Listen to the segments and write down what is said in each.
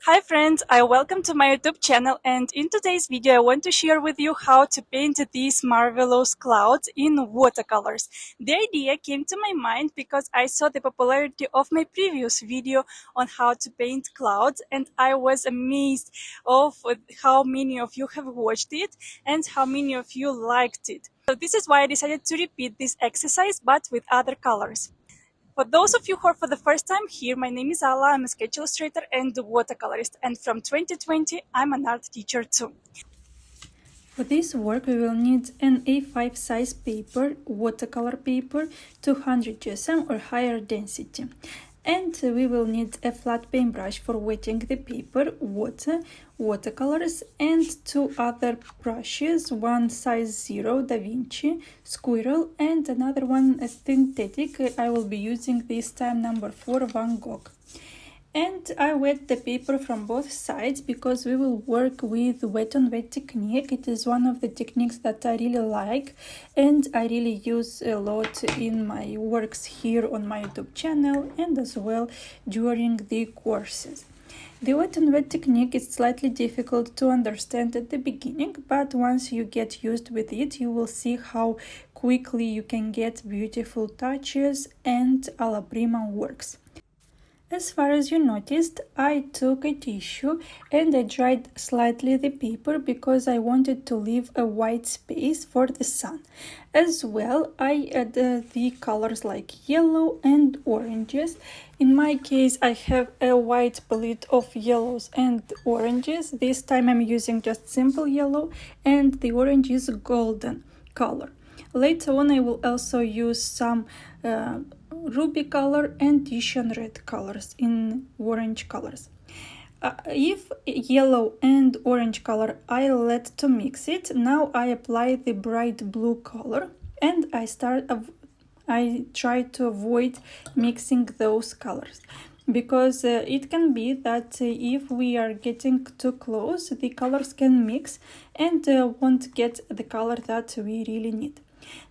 Hi friends, I welcome to my YouTube channel, and in today's video I want to share with you how to paint these marvelous clouds in watercolors. The idea came to my mind because I saw the popularity of my previous video on how to paint clouds, and I was amazed of how many of you have watched it and how many of you liked it. So this is why I decided to repeat this exercise but with other colors. For those of you who are for the first time here, my name is Ala. I'm a sketch illustrator and watercolorist, and from 2020 I'm an art teacher too. For this work we will need an A5 size paper, watercolor paper, 200 GSM or higher density. And we will need a flat paintbrush for wetting the paper, watercolors, and two other brushes, one size 0 Da Vinci, Squirrel, and another one a synthetic. I will be using this time number 4 Van Gogh. And I wet the paper from both sides because we will work with wet on wet technique. It is one of the techniques that I really like and I really use a lot in my works here on my YouTube channel and as well during the courses. The wet on wet technique is slightly difficult to understand at the beginning, but once you get used with it, you will see how quickly you can get beautiful touches and alla prima works. As far as you noticed, I took a tissue and I dried slightly the paper because I wanted to leave a white space for the sun. As well, I added the colors like yellow and oranges. In my case, I have a white palette of yellows and oranges. This time I'm using just simple yellow and the orange is golden color. Later on, I will also use some ruby color and Titian red colors in orange colors. If yellow and orange color I let to mix it, now I apply the bright blue color and I try to avoid mixing those colors because it can be that if we are getting too close, the colors can mix and won't get the color that we really need.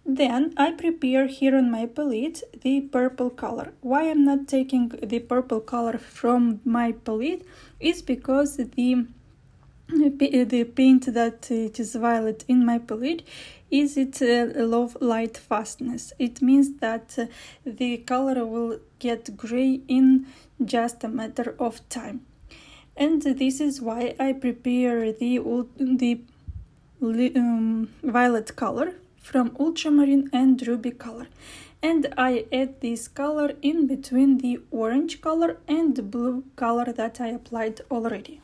Then I prepare here on my palette the purple color. Why I'm not taking the purple color from my palette is because the paint that it is violet in my palette is it low light fastness. It means that the color will get gray in just a matter of time. And this is why I prepare the violet color from ultramarine and ruby color, and I add this color in between the orange color and the blue color that I applied already.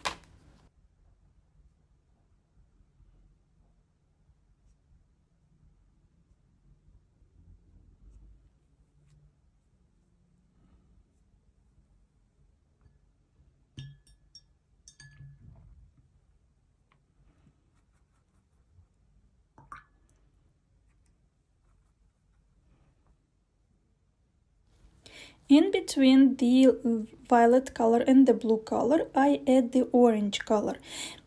In between the violet color and the blue color, I add the orange color.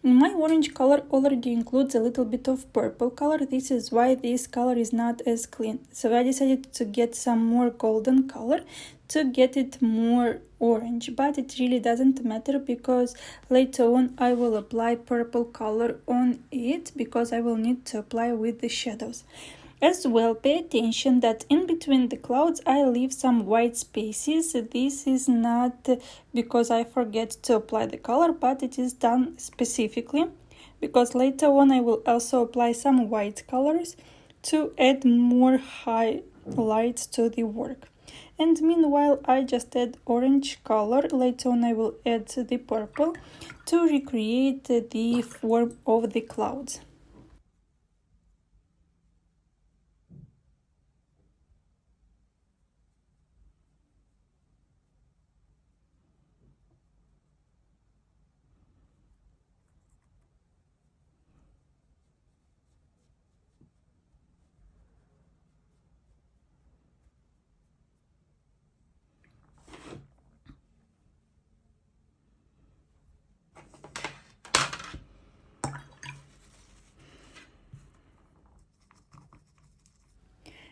My orange color already includes a little bit of purple color. This is why this color is not as clean. So I decided to get some more golden color to get it more orange, but it really doesn't matter because later on I will apply purple color on it because I will need to apply with the shadows. As well, pay attention that in between the clouds I leave some white spaces. This is not because I forget to apply the color, but it is done specifically because later on I will also apply some white colors to add more highlights to the work. And meanwhile I just add orange color. Later on I will add the purple to recreate the form of the clouds.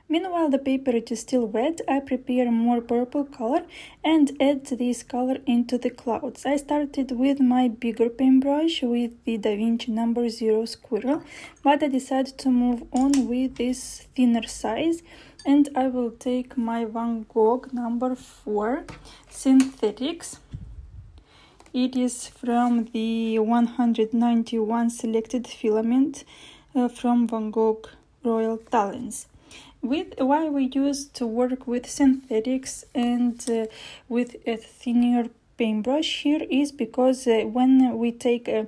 Meanwhile, the paper it is still wet, I prepare more purple color and add this color into the clouds. I started with my bigger paintbrush with the Da Vinci number 0 squirrel, but I decided to move on with this thinner size, and I will take my Van Gogh number 4 synthetics. It is from the 191 selected filament from Van Gogh Royal Talents. Why we use to work with synthetics and with a thinner paintbrush here is because when we take a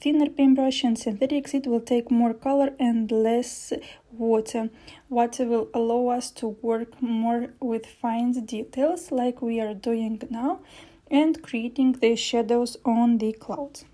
thinner paintbrush and synthetics, it will take more color and less water, what will allow us to work more with fine details like we are doing now and creating the shadows on the clouds.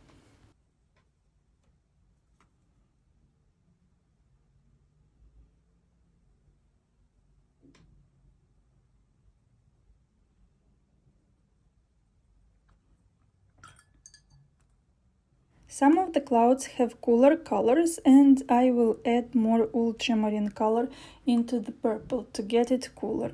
Some of the clouds have cooler colors, and I will add more ultramarine color into the purple to get it cooler.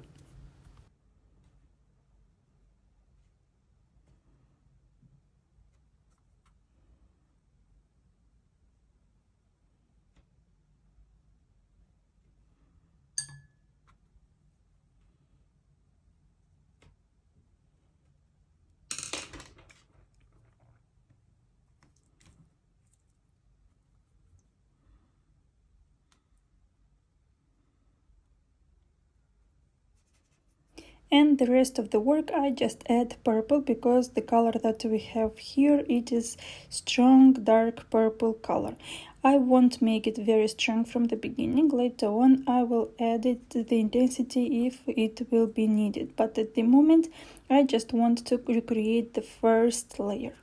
And the rest of the work I just add purple because the color that we have here, it is strong dark purple color. I won't make it very strong from the beginning. Later on I will add it to the intensity if it will be needed, but at the moment I just want to recreate the first layer.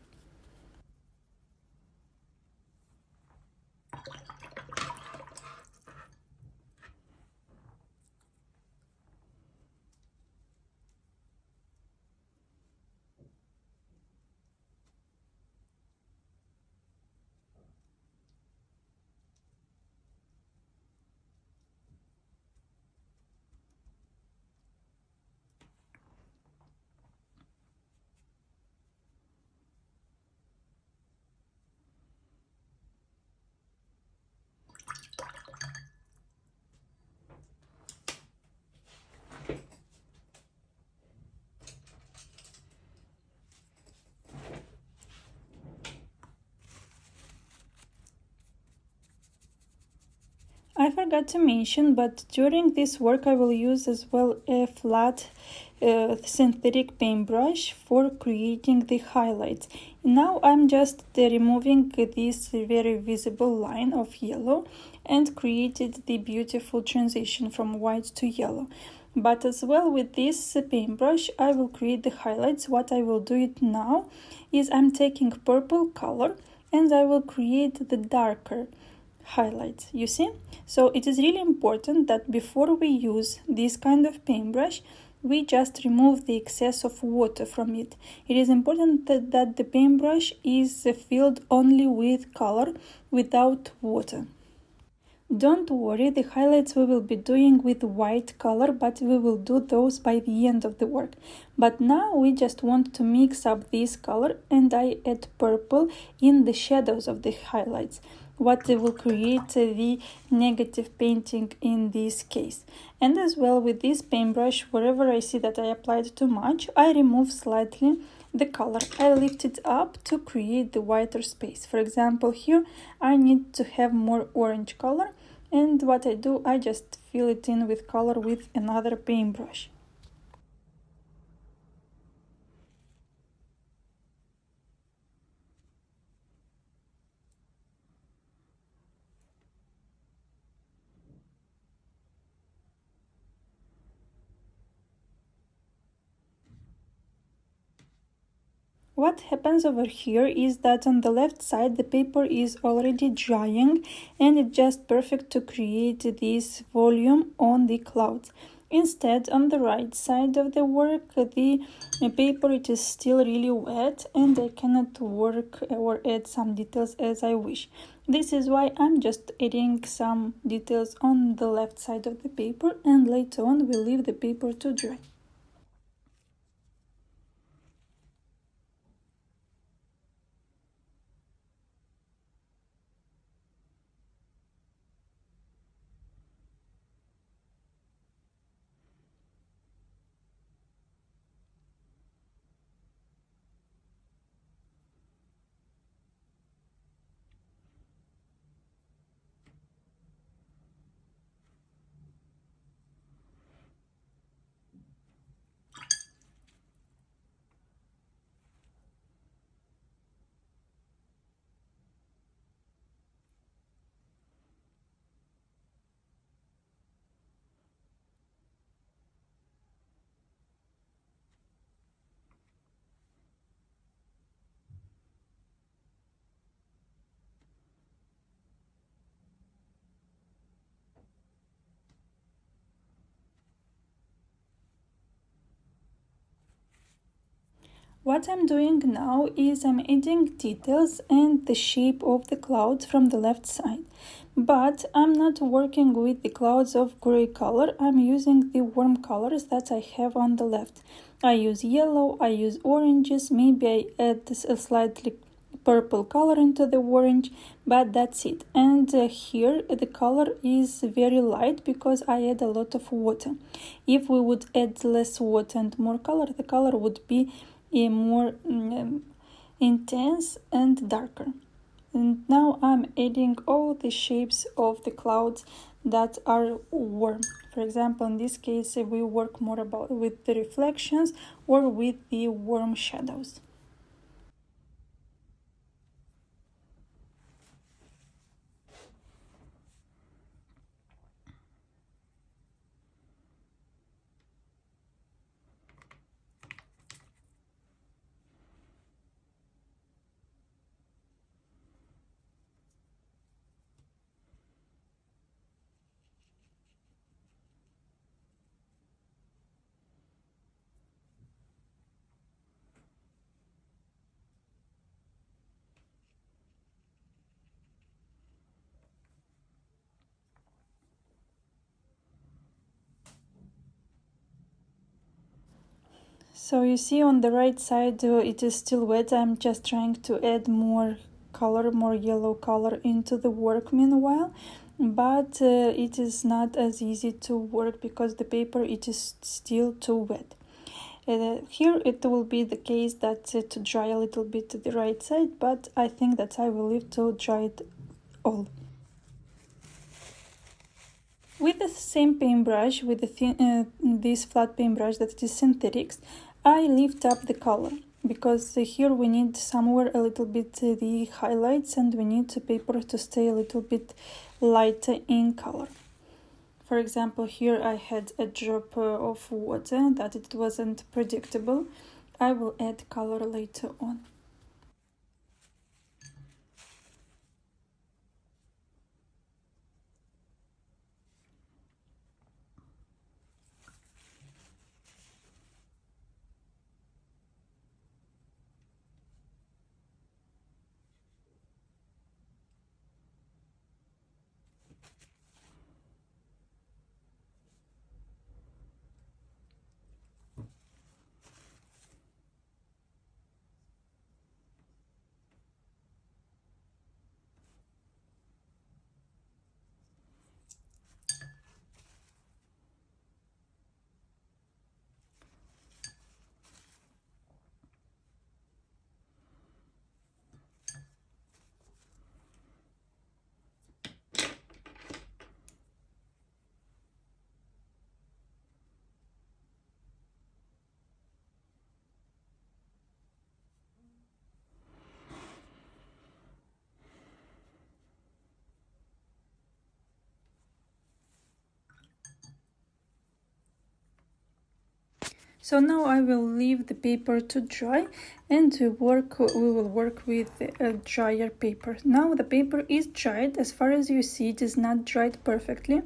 I forgot to mention, but during this work I will use as well a flat synthetic paintbrush for creating the highlights. Now I'm just removing this very visible line of yellow and created the beautiful transition from white to yellow. But as well with this paintbrush I will create the highlights. What I will do it now is I'm taking purple color and I will create the darker highlights, you see? So it is really important that before we use this kind of paintbrush we just remove the excess of water from it. It is important that the paintbrush is filled only with color without water. Don't worry, the highlights we will be doing with white color, but we will do those by the end of the work. But now we just want to mix up this color and I add purple in the shadows of the highlights, what will create the negative painting in this case. And as well with this paintbrush, wherever I see that I applied too much, I remove slightly the color. I lift it up to create the whiter space. For example, here I need to have more orange color, and what I do, I just fill it in with color with another paintbrush. What happens over here is that on the left side the paper is already drying and it's just perfect to create this volume on the clouds. Instead, on the right side of the work, the paper it is still really wet and I cannot work or add some details as I wish. This is why I'm just adding some details on the left side of the paper, and later on we'll leave the paper to dry. What I'm doing now is I'm adding details and the shape of the clouds from the left side. But I'm not working with the clouds of gray color, I'm using the warm colors that I have on the left. I use yellow, I use oranges, maybe I add a slightly purple color into the orange, but that's it. And here the color is very light because I add a lot of water. If we would add less water and more color, the color would be more intense and darker. And now I'm adding all the shapes of the clouds that are warm. For example, in this case we work more with the reflections or with the warm shadows. So you see on the right side it is still wet. I'm just trying to add more color, more yellow color into the work meanwhile, but it is not as easy to work because the paper it is still too wet. Here it will be the case that to dry a little bit to the right side, but I think that I will leave to dry it all. With the same paintbrush, with this flat paintbrush that is synthetics, I lift up the color because here we need somewhere a little bit the highlights and we need the paper to stay a little bit lighter in color. For example, here I had a drop of water that it wasn't predictable. I will add color later on. So now I will leave the paper to dry and we will work with a drier paper. Now the paper is dried. As far as you see, it is not dried perfectly.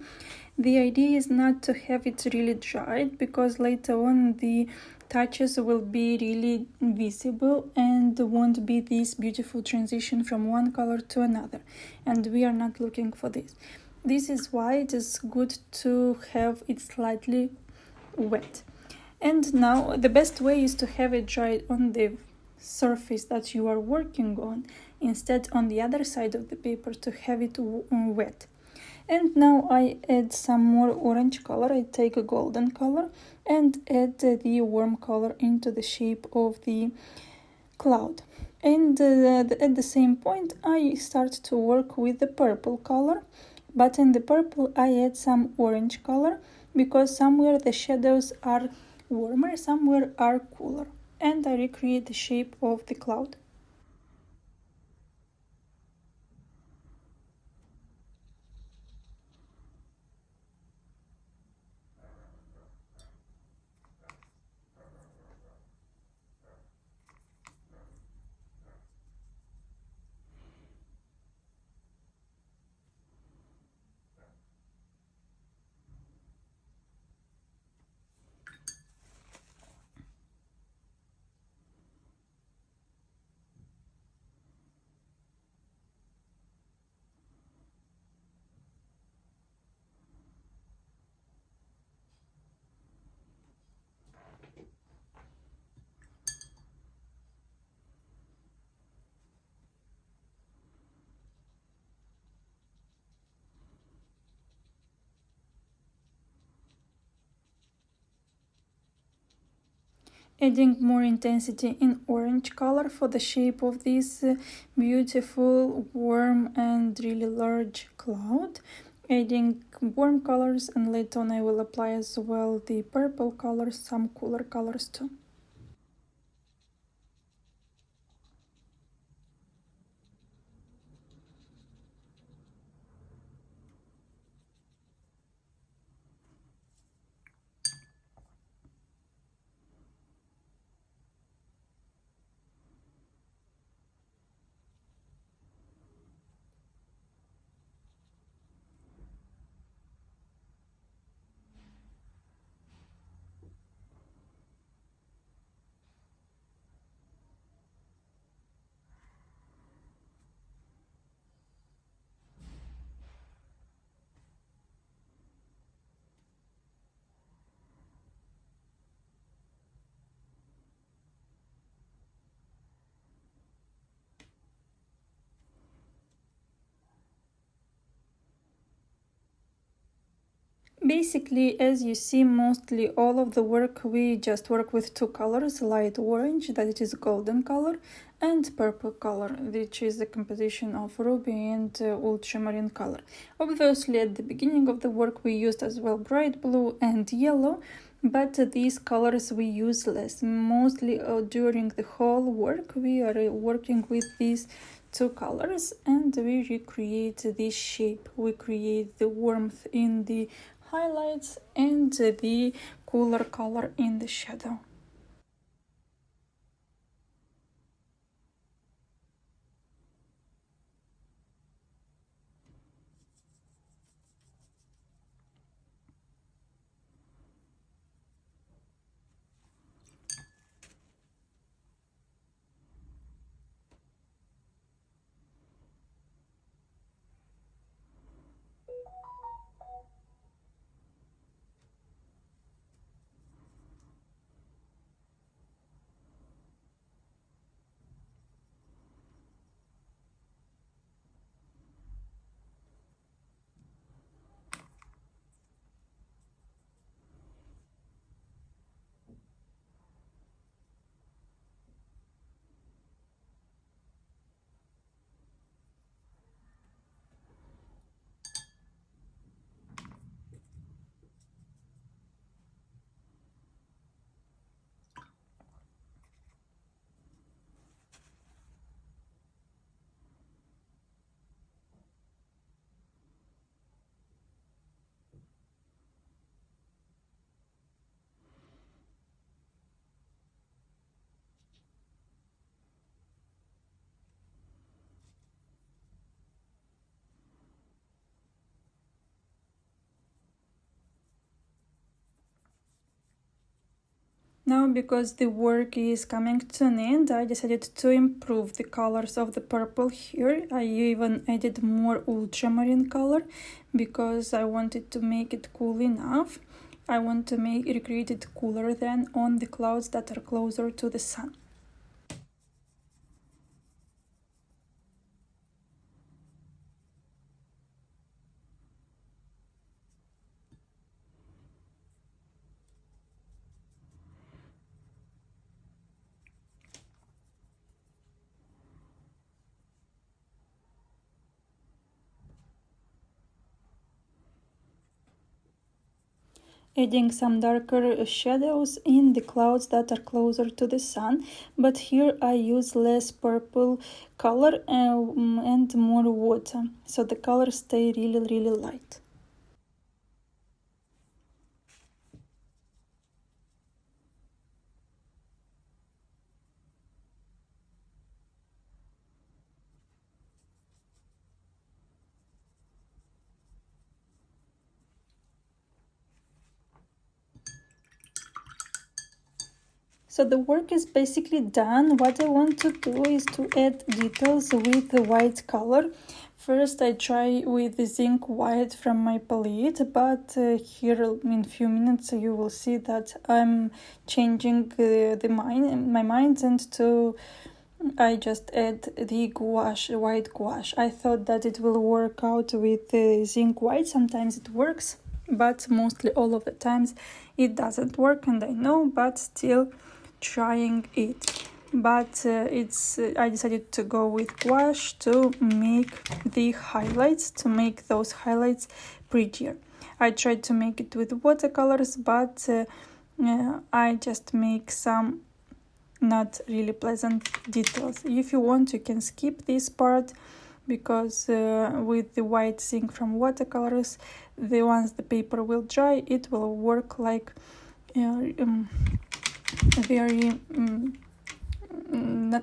The idea is not to have it really dried, because later on the touches will be really visible and won't be this beautiful transition from one color to another, and we are not looking for this. This is why it is good to have it slightly wet. And now the best way is to have it dried on the surface that you are working on, instead on the other side of the paper to have it wet. And now I add some more orange color. I take a golden color and add the warm color into the shape of the cloud. And at the same point I start to work with the purple color, but in the purple I add some orange color, because somewhere the shadows are warmer, somewhere are cooler, and I recreate the shape of the cloud. Adding more intensity in orange color for the shape of this beautiful, warm and really large cloud. Adding warm colors, and later on I will apply as well the purple colors, some cooler colors too. Basically, as you see, mostly all of the work we just work with two colors, light orange, that it is golden color, and purple color, which is the composition of ruby and ultramarine color. Obviously, at the beginning of the work we used as well bright blue and yellow, but these colors we use less. Mostly during the whole work we are working with these two colors, and we recreate this shape. We create the warmth in the highlights and the cooler color in the shadow. Now, because the work is coming to an end, I decided to improve the colors of the purple here. I even added more ultramarine color because I wanted to make it cool enough. I want to recreate it cooler than on the clouds that are closer to the sun. Adding some darker shadows in the clouds that are closer to the sun, but here I use less purple color and more water, so the colors stay really light. So the work is basically done. What I want to do is to add details with the white color. First I try with the zinc white from my palette, but here in few minutes you will see that I'm changing my mind and I just add the gouache, white gouache. I thought that it will work out with the zinc white. Sometimes it works, but mostly all of the times it doesn't work, and I know, but still trying it. But I decided to go with gouache to make the highlights, to make those highlights prettier. I tried to make it with watercolors, but I just make some not really pleasant details. If you want, you can skip this part, because with the white zinc from watercolors, once the paper will dry, it will work like very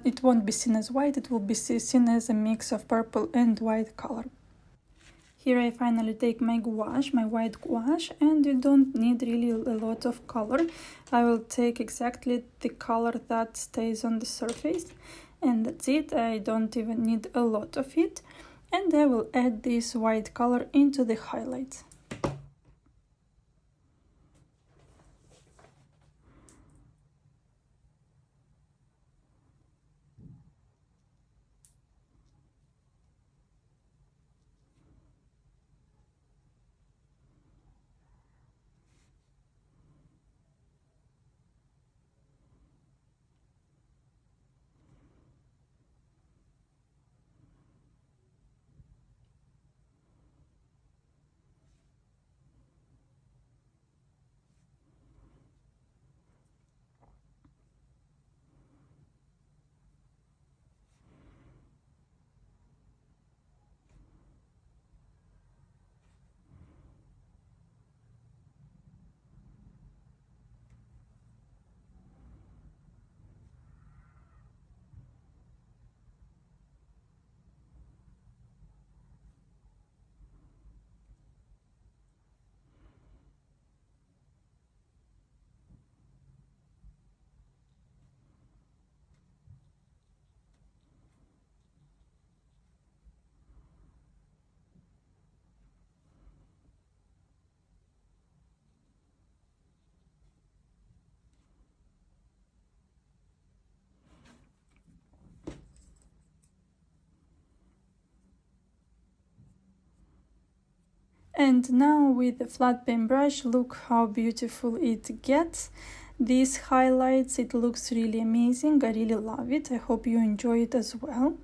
it won't be seen as white, it will be seen as a mix of purple and white color. Here I finally take my gouache, my white gouache, and you don't need really a lot of color. I will take exactly the color that stays on the surface, and that's it. I don't even need a lot of it. And I will add this white color into the highlights. And now with the flat pen brush, look how beautiful it gets. These highlights, it looks really amazing. I really love it. I hope you enjoy it as well.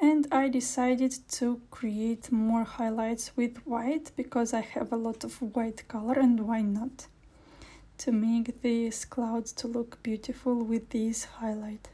And I decided to create more highlights with white because I have a lot of white color, and why not? To make these clouds to look beautiful with these highlights.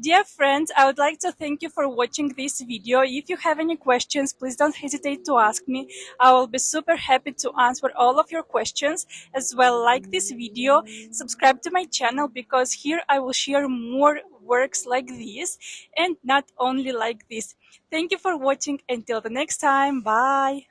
Dear friends, I would like to thank you for watching this video. If you have any questions, please don't hesitate to ask me. I will be super happy to answer all of your questions. As well, like this video, subscribe to my channel because here I will share more works like this and not only like this. Thank you for watching. Until the next time, bye!